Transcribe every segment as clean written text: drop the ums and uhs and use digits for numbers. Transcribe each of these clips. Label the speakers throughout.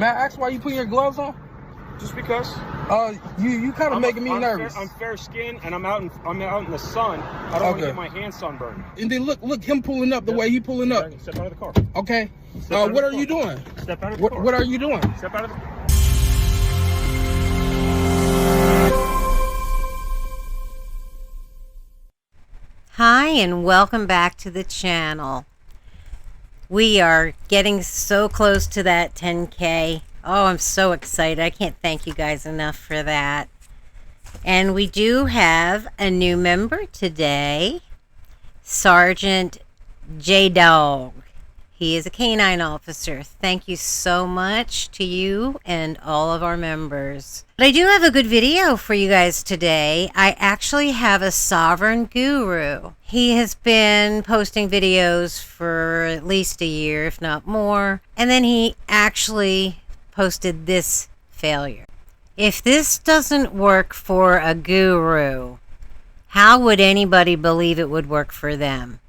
Speaker 1: May I ask why you putting your gloves on?
Speaker 2: Just because.
Speaker 1: You kind of making me nervous.
Speaker 2: I'm fair skinned and I'm out in the sun. I don't want to get my hands sunburned.
Speaker 1: And then look him pulling up the way he pulling up.
Speaker 2: Step out of the car.
Speaker 1: Okay. What are you doing?
Speaker 2: Step out of the car.
Speaker 1: What are you doing?
Speaker 2: Step out of the car.
Speaker 3: Hi and welcome back to the channel. We are getting so close to that 10K. Oh, I'm so excited. I can't thank you guys enough for that. And we do have a new member today, Sergeant J-Dog. He is a canine officer. Thank you so much to you and all of our members. But I do have a good video for you guys today. I actually have a sovereign guru. He has been posting videos for at least a year, if not more. And then he actually posted this failure. If this doesn't work for a guru, how would anybody believe it would work for them?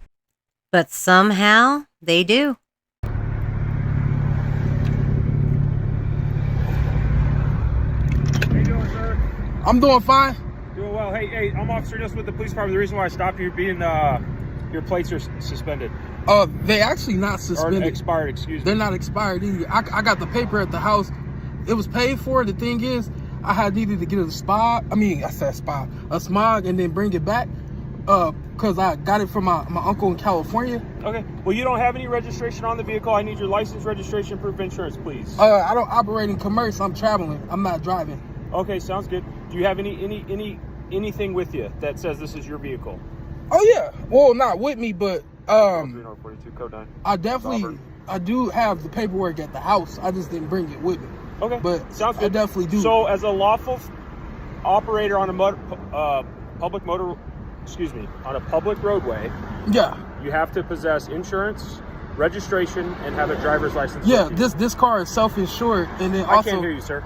Speaker 3: But somehow they do.
Speaker 1: I'm doing fine.
Speaker 2: Doing well. Hey, I'm Officer Nils with the police department. The reason why I stopped you being your plates are suspended.
Speaker 1: They actually not suspended.
Speaker 2: Or expired, excuse me.
Speaker 1: They're not expired either. I got the paper at the house. It was paid for. The thing is, I had needed to get a smog, and then bring it back. Because I got it from my uncle in California.
Speaker 2: Okay. Well, you don't have any registration on the vehicle. I need your license, registration, proof of insurance, please.
Speaker 1: I don't operate in commerce. I'm traveling. I'm not driving.
Speaker 2: Okay, sounds good. Do you have anything with you that says this is your vehicle?
Speaker 1: Oh yeah. Well, not with me, but
Speaker 2: 42 code 9.
Speaker 1: I do have the paperwork at the house. I just didn't bring it with me.
Speaker 2: Okay.
Speaker 1: But
Speaker 2: sounds good.
Speaker 1: I definitely do.
Speaker 2: So, as a lawful operator on a public roadway,
Speaker 1: yeah,
Speaker 2: you have to possess insurance, registration, and have a driver's license.
Speaker 1: Yeah, this car is self-insured, and then also.
Speaker 2: I can't hear you, sir.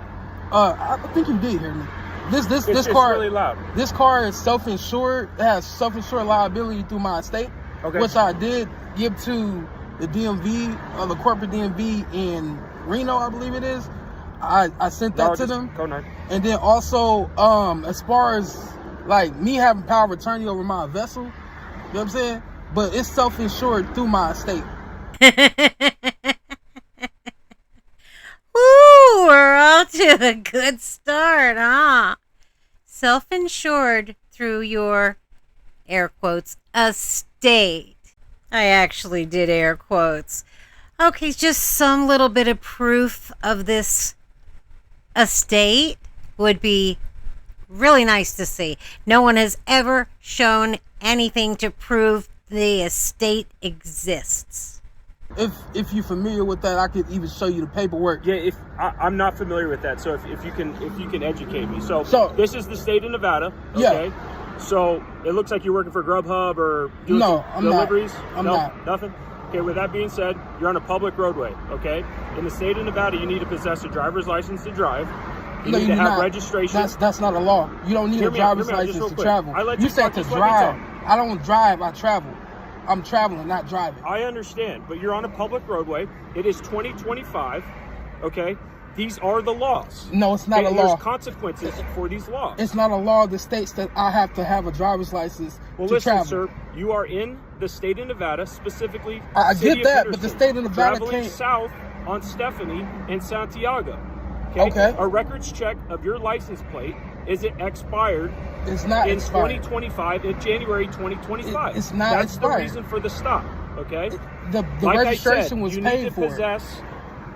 Speaker 1: I think you did hear me. This car,
Speaker 2: really loud.
Speaker 1: This car is self-insured. It has self-insured liability through my estate, which I did give to the DMV, the corporate DMV in Reno, I believe it is. I sent that to them.
Speaker 2: Code 9.
Speaker 1: And then also, as far as like me having power of attorney over my vessel, you know what I'm saying? But it's self-insured through my estate.
Speaker 3: Ooh, we're off to a good start, huh? Self-insured through your, air quotes, estate. I actually did air quotes. Okay, just some little bit of proof of this estate would be really nice to see. No one has ever shown anything to prove the estate exists.
Speaker 1: If you're familiar with that, I could even show you the paperwork.
Speaker 2: Yeah, I'm not familiar with that, so if you can educate me. So this is the state of Nevada. Okay.
Speaker 1: Yeah.
Speaker 2: So it looks like you're working for Grubhub or doing deliveries.
Speaker 1: I'm not.
Speaker 2: Nothing. Okay. With that being said, you're on a public roadway. Okay. In the state of Nevada, you need to possess a driver's license to drive. You need to have registration.
Speaker 1: That's not a law. You don't need a driver's license to travel. You said to drive. I don't drive. I travel. I'm traveling, not driving.
Speaker 2: I understand, but you're on a public roadway. It is 2025, okay? These are the laws.
Speaker 1: No, it's not a law.
Speaker 2: There's consequences for these laws.
Speaker 1: It's not a law that states that I have to have a driver's license to travel.
Speaker 2: Well, listen, sir, you are in the state of Nevada, specifically
Speaker 1: I get that, but the state of Nevada
Speaker 2: traveling south on Stephanie and Santiago. Okay? A records check of your license plate. Is it expired?
Speaker 1: It's not
Speaker 2: in
Speaker 1: expired.
Speaker 2: 2025, in January 2025.
Speaker 1: It's not
Speaker 2: That's
Speaker 1: expired.
Speaker 2: The reason for the stop, okay?
Speaker 1: The
Speaker 2: like
Speaker 1: registration was
Speaker 2: paid
Speaker 1: for.
Speaker 2: You need to possess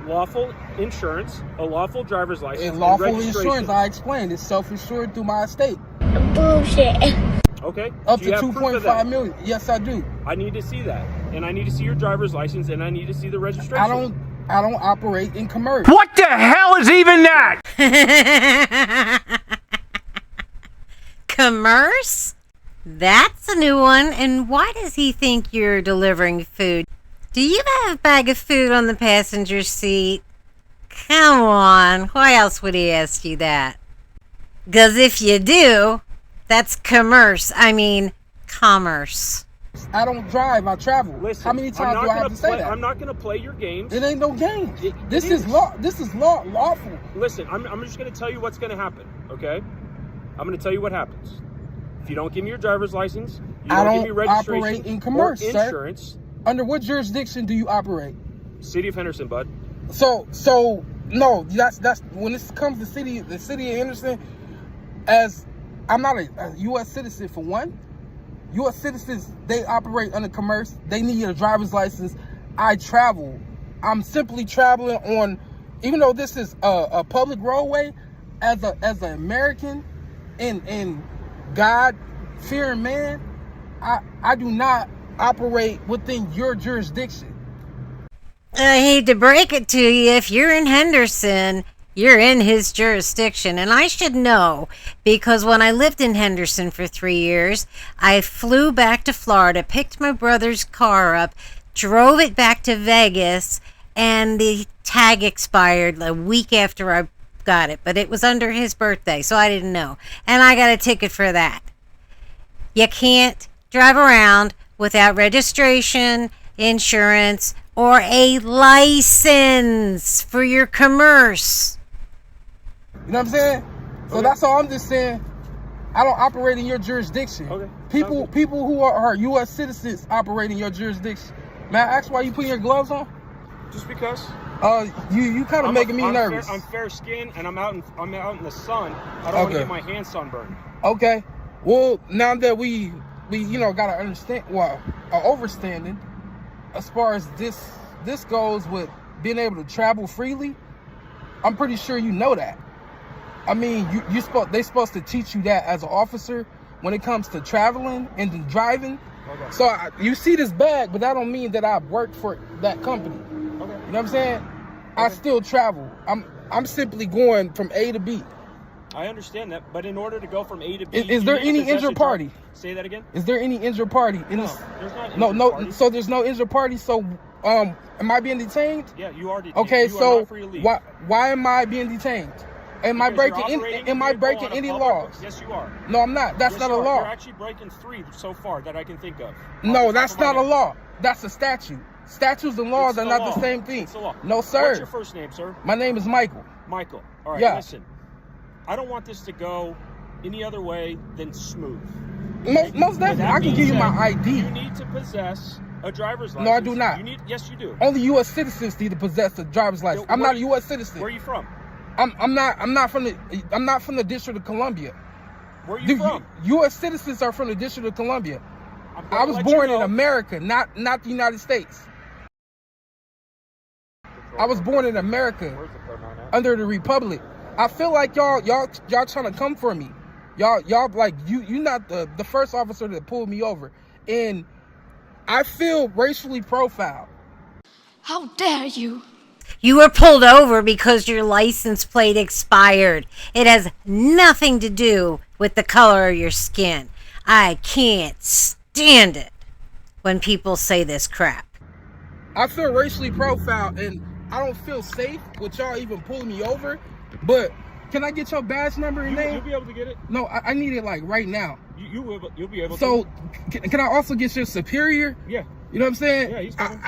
Speaker 2: lawful insurance, a lawful driver's license,
Speaker 1: and lawful insurance, I explained, it's self-insured through my estate.
Speaker 2: Bullshit. Okay.
Speaker 1: Up to 2.5 million. Yes, I do.
Speaker 2: I need to see that. And I need to see your driver's license, and I need to see the registration.
Speaker 1: I don't operate in commerce.
Speaker 4: What the hell is even that?
Speaker 3: Commerce? That's a new one. And why does he think you're delivering food? Do you have a bag of food on the passenger seat? Come on. Why else would he ask you that? 'Cause if you do, that's commerce. I mean, commerce.
Speaker 1: I don't drive. I travel.
Speaker 2: Listen,
Speaker 1: how many times do I have to say that?
Speaker 2: I'm not going to play your games.
Speaker 1: It ain't no game. This is law. This is lawful.
Speaker 2: Listen, I'm just going to tell you what's going to happen. Okay, I'm going to tell you what happens. If you don't give me your driver's license, you don't give me registration
Speaker 1: operate in commerce,
Speaker 2: or insurance.
Speaker 1: Sir. Under what jurisdiction do you operate?
Speaker 2: City of Henderson, bud.
Speaker 1: So no, that's when this comes to the city of Henderson. As I'm not a U.S. citizen for one. U.S. citizens, they operate under commerce. They need a driver's license. I travel. I'm simply traveling on, even though this is a public roadway, as an American and God-fearing man, I do not operate within your jurisdiction.
Speaker 3: I hate to break it to you, if you're in Henderson, you're in his jurisdiction. And I should know, because when I lived in Henderson for 3 years, I flew back to Florida, picked my brother's car up, drove it back to Vegas, and the tag expired a week after I got it. But it was under his birthday, so I didn't know. And I got a ticket for that. You can't drive around without registration, insurance, or a license for your commerce.
Speaker 1: You know what I'm saying? So
Speaker 2: Okay.
Speaker 1: that's all I'm just saying. I don't operate in your jurisdiction.
Speaker 2: Okay.
Speaker 1: People who are U.S. citizens operate in your jurisdiction. May I ask why you putting your gloves on?
Speaker 2: Just because.
Speaker 1: You kind of making me nervous.
Speaker 2: I'm fair skinned and I'm out in the sun. I don't want to get my hands sunburned.
Speaker 1: Okay. Well, now that we gotta understand, overstanding as far as this goes with being able to travel freely. I'm pretty sure you know that. I mean, they supposed to teach you that as an officer when it comes to traveling and driving.
Speaker 2: Okay.
Speaker 1: So you see this bag, but that don't mean that I've worked for that company.
Speaker 2: Okay.
Speaker 1: You know what I'm saying? I still travel. I'm simply going from A to B.
Speaker 2: I understand that, but in order to go from A to B,
Speaker 1: Is there any injured party?
Speaker 2: Say that again.
Speaker 1: Is there any injured party in this?
Speaker 2: There's not.
Speaker 1: No. So there's no injured party. So am I being detained?
Speaker 2: Yeah, you are detained.
Speaker 1: Okay,
Speaker 2: you are
Speaker 1: so
Speaker 2: not free to leave.
Speaker 1: why am I being detained? Am I breaking any laws?
Speaker 2: Yes, you are.
Speaker 1: No, I'm not. That's not a law.
Speaker 2: You're actually breaking 3 so far that I can think of.
Speaker 1: No, that's not a law. That's a statute. Statutes and laws are not the same thing.
Speaker 2: It's the law.
Speaker 1: No, sir.
Speaker 2: What's your first name, sir?
Speaker 1: My name is Michael.
Speaker 2: Michael. All right,
Speaker 1: Yeah.
Speaker 2: Listen. I don't want this to go any other way than smooth.
Speaker 1: Most definitely. I can give you my ID.
Speaker 2: You need to possess a driver's license.
Speaker 1: No, I do not.
Speaker 2: Yes, you do.
Speaker 1: Only U.S. citizens need to possess a driver's license. I'm not a U.S. citizen.
Speaker 2: Where are you from?
Speaker 1: I'm not from the District of Columbia.
Speaker 2: Where are you from?
Speaker 1: U.S. citizens are from the District of Columbia. I was born in America, not the United States. I was born in America under the Republic. I feel like y'all trying to come for me. Y'all like you not the first officer that pulled me over, and I feel racially profiled.
Speaker 5: How dare you?
Speaker 3: You were pulled over because your license plate expired. It has nothing to do with the color of your skin. I can't stand it when people say this crap.
Speaker 1: I feel racially profiled, and I don't feel safe with y'all even pulling me over. But can I get your badge number and name?
Speaker 2: You'll be able to get it.
Speaker 1: No, I need it like right now.
Speaker 2: You'll be able to.
Speaker 1: So can I also get your superior?
Speaker 2: Yeah.
Speaker 1: You know what I'm saying?
Speaker 2: Yeah, he's coming.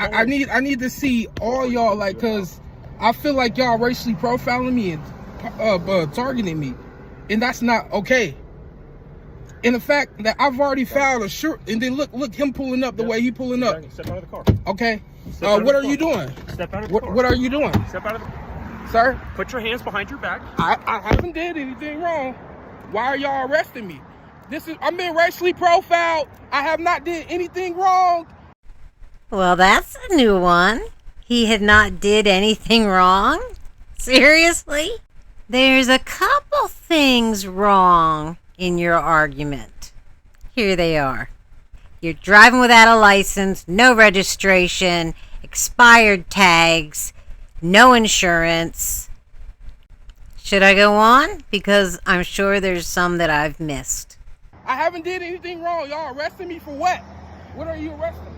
Speaker 1: I need to see all y'all, like, cause I feel like y'all racially profiling me and targeting me, and that's not okay. And the fact that I've already filed a shirt, and then look him pulling up the way he pulling up.
Speaker 2: Step out of the car.
Speaker 1: Okay. What are you doing?
Speaker 2: Step out of the car.
Speaker 1: What are you doing?
Speaker 2: Step out of the car.
Speaker 1: Sir?
Speaker 2: Put your hands behind your back.
Speaker 1: I haven't did anything wrong. Why are y'all arresting me? I'm being racially profiled. I have not did anything wrong.
Speaker 3: Well, that's a new one. He had not did anything wrong? Seriously? There's a couple things wrong in your argument. Here they are. You're driving without a license, no registration, expired tags, no insurance. Should I go on? Because I'm sure there's some that I've missed.
Speaker 1: I haven't did anything wrong. Y'all arresting me for what? What are you arresting me?